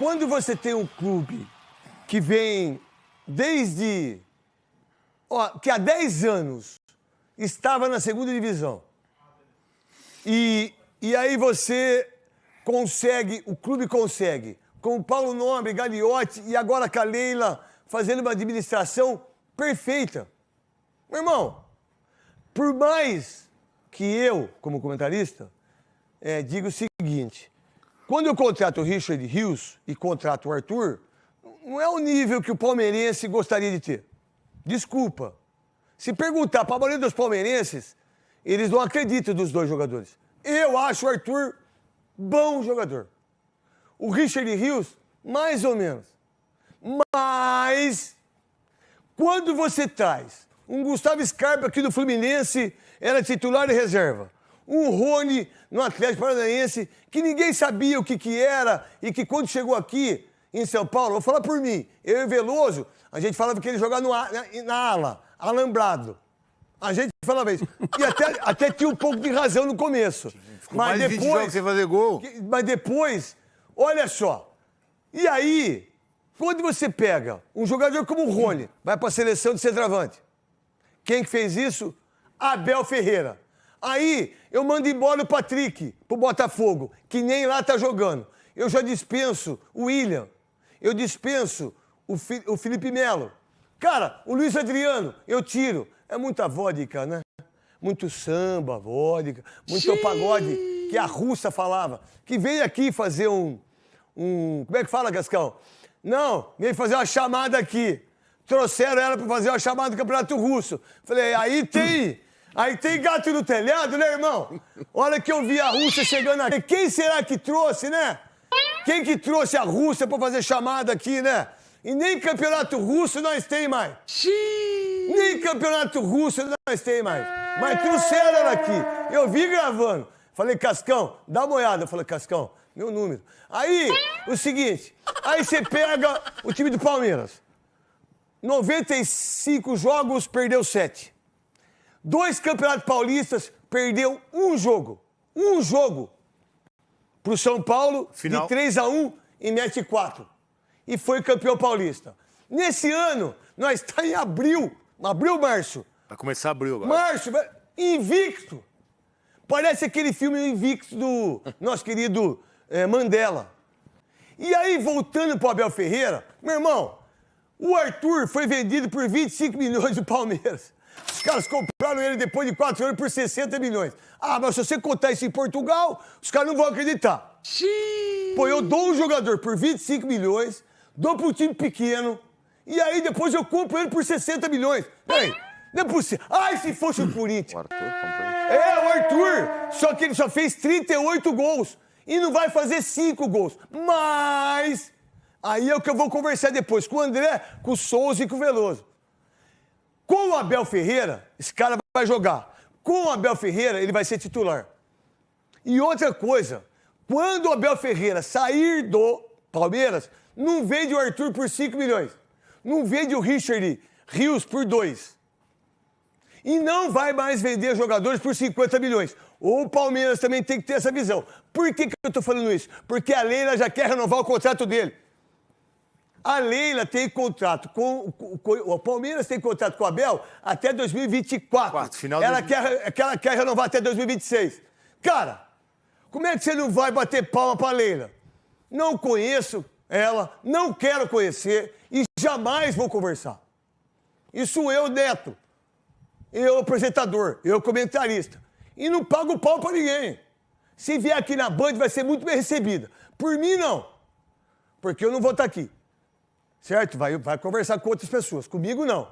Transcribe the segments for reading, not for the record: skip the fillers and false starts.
Quando você tem um clube que vem desde... que há 10 anos estava na segunda divisão, e aí você consegue, o clube consegue, com o Paulo Nobre, Gagliotti e agora com a Leila fazendo uma administração perfeita. Meu irmão, por mais que eu, como comentarista, digo o seguinte: quando eu contrato o Richard Rios e contrato o Arthur, não é o nível que o palmeirense gostaria de ter. Desculpa. Se perguntar para a maioria dos palmeirenses, eles não acreditam dos dois jogadores. Eu acho o Arthur bom jogador. O Richard Rios, mais ou menos. Mas, quando você traz um Gustavo Scarpa aqui do Fluminense, era titular e reserva. Um Rony no Atlético Paranaense, que ninguém sabia o que era, e que quando chegou aqui em São Paulo, vou falar por mim, eu e Veloso, a gente falava que ele jogava na ala, alambrado. A gente falava isso. E até tinha um pouco de razão no começo. Ficou mas mais depois, 20 jogos sem fazer gol. Mas depois, olha só. E aí, quando você pega um jogador como o Rony, vai para a seleção de centroavante. Quem que fez isso? Abel Ferreira. Aí, eu mando embora o Patrick pro Botafogo, que nem lá tá jogando. Eu já dispenso o William. Eu dispenso o Felipe Melo. Cara, o Luiz Adriano, eu tiro. É muita vodka, né? Muito samba, vodka, muito pagode, que a Russa falava. Que veio aqui fazer como é que fala, Gascão? Não, veio fazer uma chamada aqui. Trouxeram ela para fazer uma chamada do Campeonato Russo. Falei, aí tem gato no telhado, né, irmão? Olha que eu vi a Rússia chegando aqui. Quem será que trouxe, né? Quem que trouxe a Rússia para fazer chamada aqui, né? E nem Campeonato Russo nós tem mais. Nem Campeonato Russo nós tem mais. Mas trouxeram ela aqui. Eu vi gravando. Falei, Cascão, dá uma olhada. Eu falei, Cascão, meu número. Aí, o seguinte. Aí você pega o time do Palmeiras. 95 jogos, perdeu 7. 2 campeonatos paulistas, perdeu um jogo. Um jogo. Pro São Paulo, final. De 3-1 e mete 4. E foi campeão paulista. Nesse ano, nós estamos em abril. Abril, março. Vai começar abril agora. Março, invicto. Parece aquele filme Invicto do nosso querido Mandela. E aí, voltando pro Abel Ferreira, meu irmão, o Arthur foi vendido por 25 milhões do Palmeiras. Os caras compraram ele depois de 4 anos por 60 milhões. Ah, mas se você contar isso em Portugal, os caras não vão acreditar. Pô, eu dou um jogador por 25 milhões, dou para um time pequeno, e aí depois eu compro ele por 60 milhões. Peraí, não é possível. Ai, se fosse o Corinthians. O Arthur comprou. O Arthur. Só que ele só fez 38 gols. E não vai fazer 5 gols. Mas... aí é o que eu vou conversar depois com o André, com o Souza e com o Veloso. Com o Abel Ferreira, esse cara vai jogar. Com o Abel Ferreira, ele vai ser titular. E outra coisa, quando o Abel Ferreira sair do Palmeiras, não vende o Arthur por 5 milhões. Não vende o Richard Rios por 2. E não vai mais vender jogadores por 50 milhões. O Palmeiras também tem que ter essa visão. Por que eu tô falando isso? Porque a Leila já quer renovar o contrato dele. A Leila tem contrato com o Palmeiras tem contrato com o Abel até 2024. Ela quer renovar até 2026. Cara, como é que você não vai bater palma pra Leila? Não conheço ela, não quero conhecer e jamais vou conversar. Isso eu, Neto. Eu, apresentador, eu, comentarista. E não pago pau pra ninguém. Se vier aqui na Band, vai ser muito bem recebida. Por mim, não. Porque eu não vou estar aqui. Certo? Vai conversar com outras pessoas. Comigo, não.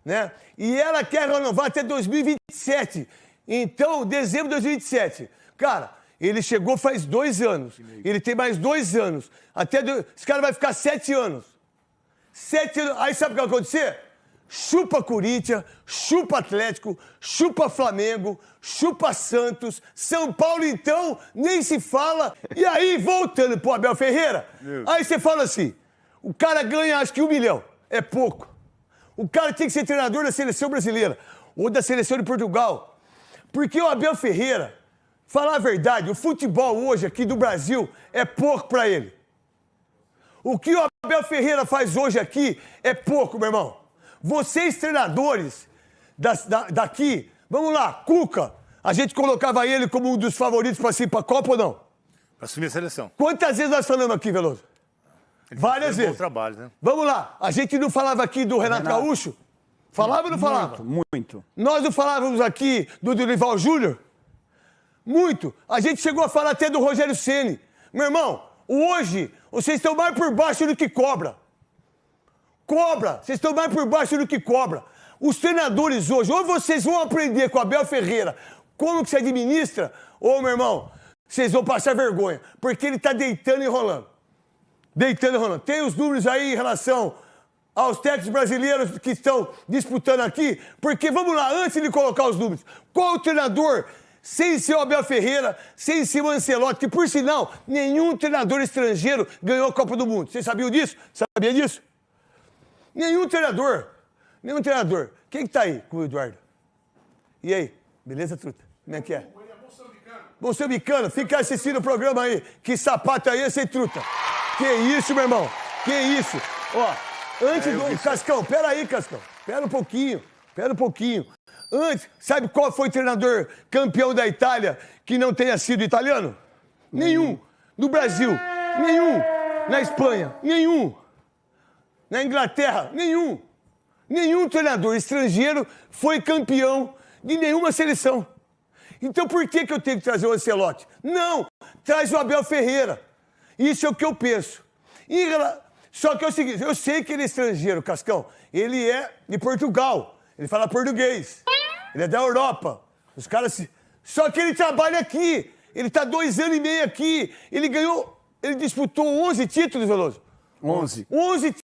Né? E ela quer renovar até 2027. Então, dezembro de 2027. Cara, ele chegou faz 2 anos. Ele tem mais 2 anos. Esse cara vai ficar 7 anos. 7 anos. Aí sabe o que vai acontecer? Chupa Corinthians, chupa Atlético, chupa Flamengo, chupa Santos. São Paulo, então, nem se fala. E aí, voltando pro Abel Ferreira, aí você fala assim... o cara ganha, acho que 1 milhão. É pouco. O cara tem que ser treinador da seleção brasileira ou da seleção de Portugal. Porque o Abel Ferreira, falar a verdade, o futebol hoje aqui do Brasil é pouco pra ele. O que o Abel Ferreira faz hoje aqui é pouco, meu irmão. Vocês, treinadores daqui, vamos lá, Cuca, a gente colocava ele como um dos favoritos para ir para a Copa ou não? Para assumir a seleção. Quantas vezes nós falamos aqui, Veloso? Várias vezes. Bom trabalho, né? Vamos lá, a gente não falava aqui do Renato Gaúcho? Falava ou não falava? Muito. Nós não falávamos aqui do Dorival Júnior? Muito. A gente chegou a falar até do Rogério Ceni. Meu irmão, hoje vocês estão mais por baixo do que cobra. Cobra! Vocês estão mais por baixo do que cobra. Os treinadores hoje, ou vocês vão aprender com o Abel Ferreira como que se administra, ou, meu irmão, vocês vão passar vergonha. Porque ele está deitando e enrolando. Deitando e enrolando. Tem os números aí em relação aos técnicos brasileiros que estão disputando aqui, porque, vamos lá, antes de colocar os números, qual o treinador, sem ser o Abel Ferreira, sem ser o Ancelotti, que, por sinal, nenhum treinador estrangeiro ganhou a Copa do Mundo. Vocês sabiam disso? Sabia disso? Nenhum treinador. Nenhum treinador. Quem que tá aí com o Eduardo? E aí? Beleza, truta? Como é que é? Moçambicano, fica assistindo o programa aí. Que sapato aí, esse truta. Que isso, meu irmão? Que isso? Ó, antes do... Cascão, pera aí, Cascão. Pera um pouquinho. Antes, sabe qual foi o treinador campeão da Itália que não tenha sido italiano? Nenhum. No Brasil, nenhum. Na Espanha, nenhum. Na Inglaterra, nenhum. Nenhum treinador estrangeiro foi campeão de nenhuma seleção. Então por que eu tenho que trazer o Ancelotti? Não, traz o Abel Ferreira. Isso é o que eu penso. Só que é o seguinte, eu sei que ele é estrangeiro, Cascão. Ele é de Portugal. Ele fala português. Ele é da Europa. Os caras... Só que ele trabalha aqui. Ele está 2 anos e meio aqui. Ele disputou 11 títulos, Veloso. 11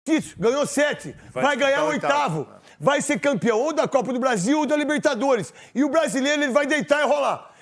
títulos. Ganhou 7. Vai ganhar o 8º. Vai ser campeão ou da Copa do Brasil ou da Libertadores. E o brasileiro, ele vai deitar e rolar.